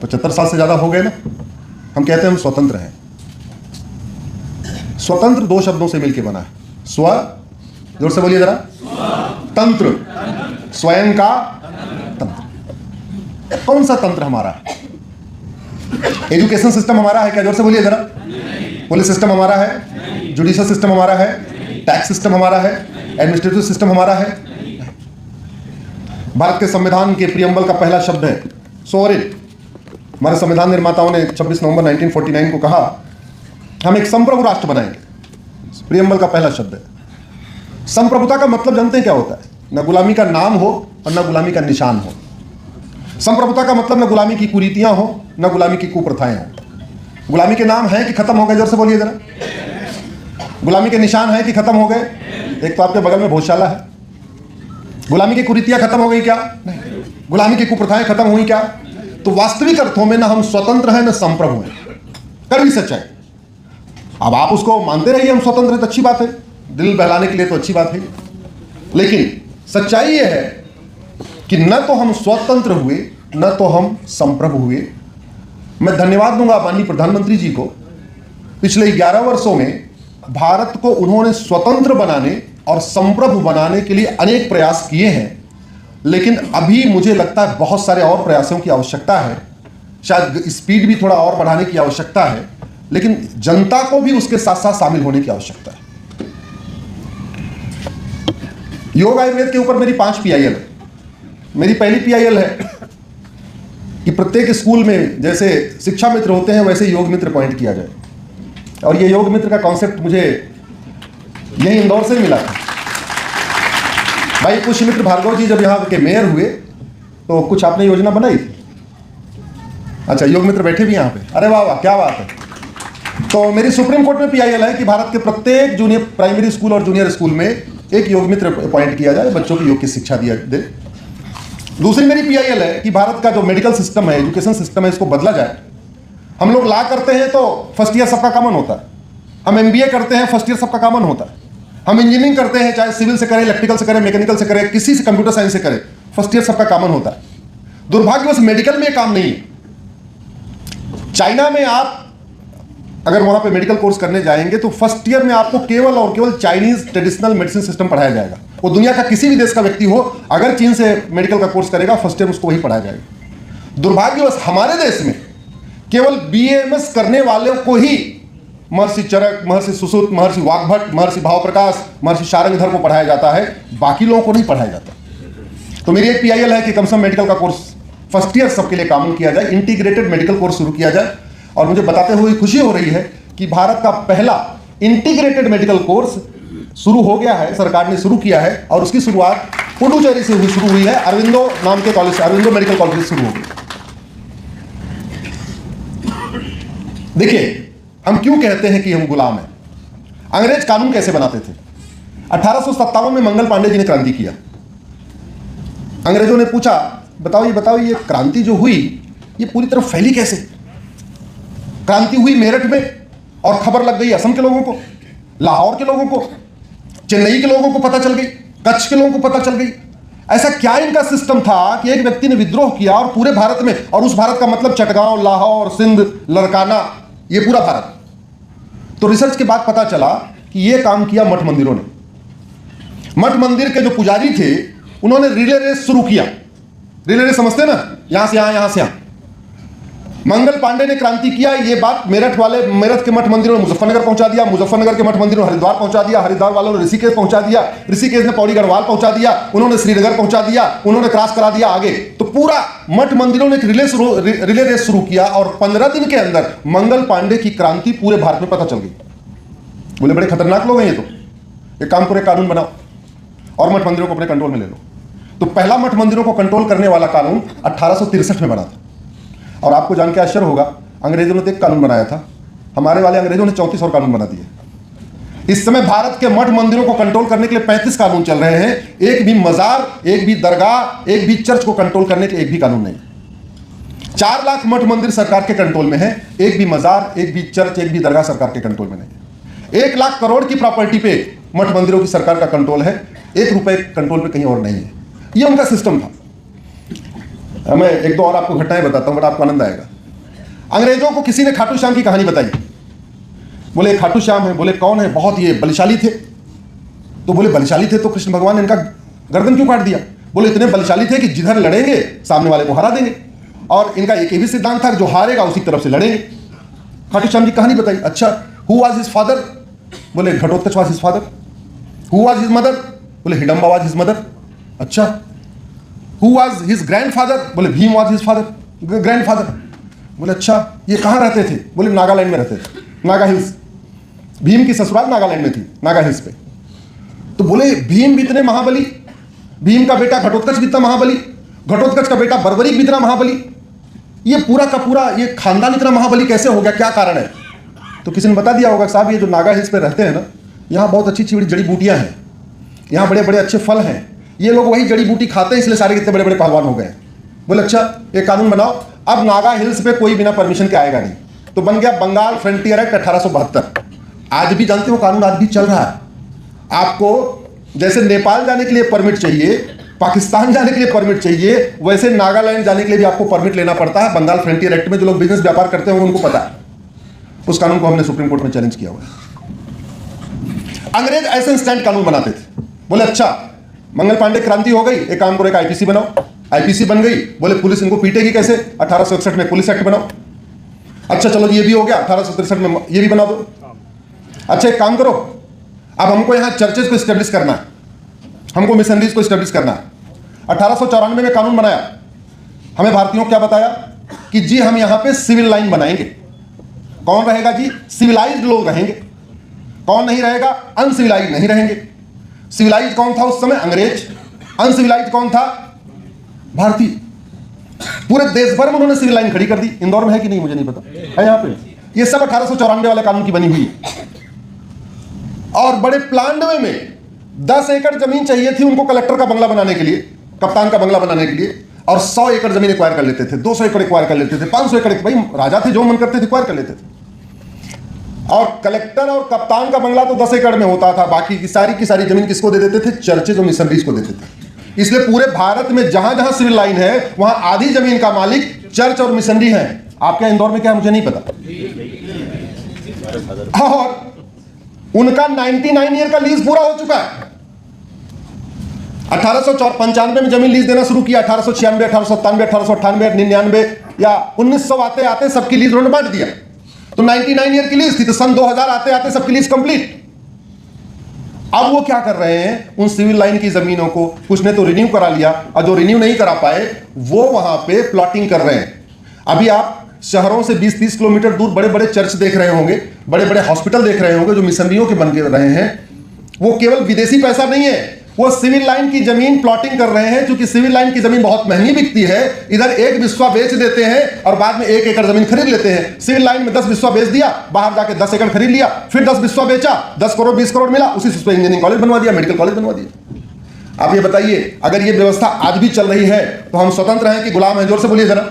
75 साल से ज़्यादा हो गए ना। हम कहते हैं हम स्वतंत्र हैं। स्वतंत्र दो शब्दों से मिलकर बना है। स्व, जोर से बोलिए जरा, तंत्र, स्वयं का तंत्र। कौन सा तंत्र हमारा है? एजुकेशन सिस्टम हमारा है क्या? जोर से बोलिए जरा। पुलिस सिस्टम हमारा है, जुडिशियल सिस्टम हमारा है, टैक्स सिस्टम हमारा है, एडमिनिस्ट्रेटिव सिस्टम हमारा है। भारत के संविधान के प्रियम्बल का पहला शब्द है सोवरेन। हमारे संविधान निर्माताओं ने 26 नवंबर 1949 को कहा हम एक संप्रभु राष्ट्र बनाएंगे। प्रियम्बल का पहला शब्द है। संप्रभुता का मतलब जानते हैं क्या होता है? न गुलामी का नाम हो और न गुलामी का निशान हो। संप्रभुता का मतलब न गुलामी की कुरीतियां हो न गुलामी की कुप्रथाएं हो। गुलामी के नाम है कि खत्म हो गए? जोर से बोलिए जरा। गुलामी के निशान है कि खत्म हो गए? एक तो आपके बगल में भोजशाला है। गुलामी की कुरीतियां खत्म हो गई क्या? नहीं। गुलामी की कुप्रथाएं खत्म हुई क्या? तो वास्तविक अर्थों में ना हम स्वतंत्र हैं न संप्रभु हैं। कड़वी सच्चाई। अब आप उसको मानते रहिए हम स्वतंत्र हैं तो अच्छी बात है, दिल बहलाने के लिए तो अच्छी बात है, लेकिन सच्चाई यह है कि न तो हम स्वतंत्र हुए न तो हम संप्रभु हुए। मैं धन्यवाद दूंगा माननीय प्रधानमंत्री जी को। पिछले 11 वर्षों में भारत को उन्होंने स्वतंत्र बनाने और संप्रभु बनाने के लिए अनेक प्रयास किए हैं, लेकिन अभी मुझे लगता है बहुत सारे और प्रयासों की आवश्यकता है। शायद स्पीड भी थोड़ा और बढ़ाने की आवश्यकता है, लेकिन जनता को भी उसके साथ साथ शामिल होने की आवश्यकता है। योग आयुर्वेद के ऊपर मेरी 5 PIL है। मेरी पहली PIL है कि प्रत्येक स्कूल में जैसे शिक्षा मित्र होते हैं वैसे योग मित्र अपॉइंट किया जाए। और ये योग मित्र का कॉन्सेप्ट मुझे यही इंदौर से मिला था। भाई पुष्यमित्र भार्गव जी जब यहाँ के मेयर हुए तो कुछ आपने योजना बनाई थी। अच्छा, योग मित्र बैठे भी यहाँ पे, अरे वाह वाह क्या बात है। तो मेरी सुप्रीम कोर्ट में PIL है कि भारत के प्रत्येक जूनियर प्राइमरी स्कूल और जूनियर स्कूल में एक योग मित्र अपॉइंट किया जाए, बच्चों को योग की शिक्षा दिया दे। दूसरी मेरी PIL है कि भारत का जो मेडिकल सिस्टम है, एजुकेशन सिस्टम है, इसको बदला जाए। हम लोग लॉ करते हैं तो फर्स्ट ईयर सबका कॉमन होता है। हम MBA करते हैं फर्स्ट ईयर सबका कॉमन होता है। हम इंजीनियरिंग करते हैं, चाहे सिविल से करें, इलेक्ट्रिकल से करें, मैकेनिकल से करें, किसी से कंप्यूटर साइंस से करें, फर्स्ट ईयर सबका कॉमन होता है। दुर्भाग्यवश मेडिकल में काम नहीं है। चाइना में आप अगर वहां पे मेडिकल कोर्स करने जाएंगे तो फर्स्ट ईयर में आपको केवल और केवल चाइनीज ट्रेडिशनल मेडिसिन सिस्टम पढ़ाया जाएगा। वो दुनिया का किसी भी देश का व्यक्ति हो, अगर चीन से मेडिकल का कोर्स करेगा फर्स्ट ईयर में उसको वही पढ़ाया जाएगा। दुर्भाग्यवश हमारे देश में केवल BAMS करने वालों को ही महर्षि चरक, महर्षि सुश्रुत, महर्षि वाग्भट, महर्षि भावप्रकाश, महर्षि शारंगधर को पढ़ाया जाता है, बाकी लोगों को नहीं पढ़ाया जाता। तो मेरी एक PIL है कि कम से कम मेडिकल का कोर्स फर्स्ट ईयर सबके लिए कॉमन किया जाए, इंटीग्रेटेड मेडिकल कोर्स शुरू किया जाए। और मुझे बताते हुए खुशी हो रही है कि भारत का पहला इंटीग्रेटेड मेडिकल कोर्स शुरू हो गया है, सरकार ने शुरू किया है, और उसकी शुरुआत पुडुचेरी से शुरू हुई है। अरविंदो नाम के कॉलेज, अरविंदो मेडिकल कॉलेज से शुरू हो गई। देखिए हम क्यों कहते हैं कि हम गुलाम हैं। अंग्रेज कानून कैसे बनाते थे? 1857 में मंगल पांडे जी ने क्रांति किया। अंग्रेजों ने पूछा बताओ ये क्रांति जो हुई ये पूरी तरह फैली कैसे? क्रांति हुई मेरठ में और खबर लग गई असम के लोगों को, लाहौर के लोगों को, चेन्नई के लोगों को पता चल गई, कच्छ के लोगों को पता चल गई। ऐसा क्या इनका सिस्टम था कि एक व्यक्ति ने विद्रोह किया और पूरे भारत में, और उस भारत का मतलब चटगांव, लाहौर, सिंध, लड़काना, ये पूरा भारत। तो रिसर्च के बाद पता चला कि ये काम किया मठ मंदिरों ने। मठ मंदिर के जो पुजारी थे उन्होंने रिले रेस शुरू किया। रिले रेस समझते ना, यहां से यहां से यहां। मंगल पांडे ने क्रांति किया, ये बात मेरठ के मठ मंदिरों ने मुजफ्फरनगर पहुंचा दिया, मुजफ्फरनगर के मठ मंदिरों ने हरिद्वार पहुंचा दिया, हरिद्वार वालों ने ऋषिकेश पहुंचा दिया, ऋषिकेश ने पौड़ी गढ़वाल पहुंचा दिया, उन्होंने श्रीनगर पहुंचा दिया, उन्होंने क्रॉस करा दिया आगे। तो पूरा मठ मंदिरों ने एक रिले रेस शुरू किया और 15 दिन के अंदर मंगल पांडे की क्रांति पूरे भारत में पता चल गई। बोले बड़े खतरनाक लोग हैं ये तो, एक काम करो, कानून बनाओ और मठ मंदिरों को अपने कंट्रोल में ले लो। तो पहला मठ मंदिरों को कंट्रोल करने वाला कानून 1863 में बना था। और आपको जान के आश्चर्य होगा, अंग्रेजों ने तो एक कानून बनाया था, हमारे वाले अंग्रेजों ने 34 और कानून बना दिए। इस समय भारत के मठ मंदिरों को कंट्रोल करने के लिए 35 कानून चल रहे हैं। एक भी मजार, एक भी दरगाह, एक भी चर्च को कंट्रोल करने के लिए एक भी कानून नहीं। 4 लाख मठ मंदिर सरकार के कंट्रोल में है, एक भी मजार, एक भी चर्च, एक भी दरगाह सरकार के कंट्रोल में नहीं है। 1 लाख करोड़ की प्रॉपर्टी पे मठ मंदिरों की सरकार का कंट्रोल है, 1 रुपए कंट्रोल पे कहीं और नहीं है। ये उनका सिस्टम था। मैं 1-2 और आपको घटनाएं बताता हूं, बड़ा आपको आनंद आएगा। अंग्रेजों को किसी ने खाटू श्याम की कहानी बताई। बोले खाटू श्याम है। बोले कौन है? बहुत ये बलशाली थे। तो बोले बलशाली थे तो कृष्ण भगवान ने इनका गर्दन क्यों काट दिया? बोले इतने बलशाली थे कि जिधर लड़ेंगे सामने वाले को हरा देंगे, और इनका एक ही सिद्धांत था, जो हारेगा उसी तरफ से लड़ेंगे। खाटू श्याम की कहानी बताई। अच्छा, हु वाज हिज फादर? बोले Ghatotkacha was his father. Who was his mother? बोले हिडम्बा वाज हिज मदर। अच्छा, हु वाज हिज ग्रैंडफादर? बोले Bhima was his father, grandfather. बोले अच्छा, ये कहाँ रहते थे? बोले नागालैंड में रहते थे, नागा हिल्स। भीम की ससुराल नागालैंड में थी, नागा हिल्स पे। तो बोले भीम भी इतने महाबली, भीम का बेटा घटोत्कच भी इतना महाबली, घटोत्कच का बेटा बर्बरीक भी इतना महाबली, ये पूरा का पूरा ये खानदान इतना महाबली कैसे हो गया? क्या कारण है? तो किसी ने बता दिया होगा, साहब ये जो नागा हिल्स पे रहते हैं ना, यहाँ बहुत अच्छी अच्छी जड़ी बूटियाँ हैं, यहाँ बड़े बड़े अच्छे फल हैं, ये लोग वही जड़ी बूटी खाते हैं, इसलिए सारे कितने बड़े बड़े पहलवान हो गए। बोले अच्छा, एक कानून बनाओ, अब नागा हिल्स पे कोई बिना परमिशन के आएगा नहीं। तो बन गया बंगाल फ्रंटियर एक्ट 1872। आज भी जानते हो कानून आज भी चल रहा है। आपको जैसे नेपाल जाने के लिए परमिट चाहिए, पाकिस्तान जाने के लिए परमिट चाहिए, वैसे नागालैंड जाने के लिए भी आपको परमिट लेना पड़ता है। बंगाल फ्रंटियर एक्ट में जो लोग बिजनेस व्यापार करते हैं उनको पता है। उस कानून को हमने सुप्रीम कोर्ट में चैलेंज किया हुआ है। अंग्रेज ऐसे इंस्टेंट कानून बनाते थे। बोले अच्छा, मंगल पांडे क्रांति हो गई, एक काम करो, एक आईपीसी बनाओ। आईपीसी बन गई। बोले पुलिस इनको पीटेगी कैसे? 1861 में पुलिस एक्ट बनाओ। अच्छा चलो ये भी हो गया, 1863 में ये भी बना दो। अच्छा एक काम करो, अब हमको यहाँ चर्चेज को स्टेब्लिश करना है, हमको मिशनरीज को स्टेब्लिश करना है। 1894 में कानून बनाया। हमें भारतीयों को क्या बताया कि जी हम यहाँ पे सिविल लाइन बनाएंगे। कौन रहेगा जी? सिविलाइज्ड लोग रहेंगे। कौन नहीं रहेगा? अनसिविलाइज्ड नहीं रहेंगे। सिविलाइज्ड कौन था उस समय? अंग्रेज। अनसिविलाइज्ड कौन था? भारतीय। पूरे देश भर में उन्होंने सिविल लाइन खड़ी कर दी। इंदौर में है कि नहीं मुझे नहीं पता, है यहाँ पे। ये सब 1894 वाले कानून की बनी हुई है। और बड़े प्लांडवे में 10 एकड़ जमीन चाहिए थी उनको कलेक्टर का बंगला बनाने के लिए, कप्तान का बंगला बनाने के लिए, और 100 एकड़ जमीन एक्वायर कर लेते थे, 200 एकड़ एक्वायर कर लेते थे, 500 एकड़। भाई राजा थे, जो मन करते थे एक्वायर कर लेते थे। और कलेक्टर और कप्तान का बंगला तो 10 एकड़ में होता था, बाकी की सारी जमीन किसको दे देते थे? चर्चेज और मिशनरीज को देते थे। इसलिए पूरे भारत में जहां जहां सिविल लाइन है वहां आधी जमीन का मालिक चर्च और मिशनरी है। आपके इंदौर में क्या है मुझे नहीं पता। और उनका 99 ईयर का लीज पूरा हो चुका है। 1895 में जमीन लीज देना शुरू किया। 1896, 1897, 1898, 99 या 1900 आते आते सबकी लीज उन्होंने बांट दिया। तो 99 ईयर की लीज थी, तो सन 2000 आते आते सबकी लीज कंप्लीट। अब वो क्या कर रहे हैं? उन सिविल लाइन की जमीनों को कुछ ने तो रिन्यू करा लिया, और जो रिन्यू नहीं करा पाए वो वहां पे प्लॉटिंग कर रहे हैं। अभी आप शहरों से 20-30 किलोमीटर दूर बड़े बड़े चर्च देख रहे होंगे, बड़े बड़े हॉस्पिटल देख रहे होंगे जो मिशनरियों के बन रहे हैं। वो केवल विदेशी पैसा नहीं है, वो सिविल लाइन की जमीन प्लॉटिंग कर रहे हैं। क्योंकि सिविल लाइन की जमीन बहुत महंगी बिकती है, इधर एक बिस्वा बेच देते हैं और बाद में 1 एकड़ जमीन खरीद लेते हैं। सिविल लाइन में 10 बिस्वा बेच दिया, बाहर जाके 10 एकड़ खरीद लिया, फिर 10 बिस्वा बेचा, 10 करोड़ 20 करोड़ मिला, उसी से इंजीनियरिंग कॉलेज बनवा दिया, मेडिकल कॉलेज बनवा दिया। आप ये बताइए, अगर ये व्यवस्था आज भी चल रही है तो हम स्वतंत्र हैं कि गुलाम हैं? जोर से बोलिए जरा।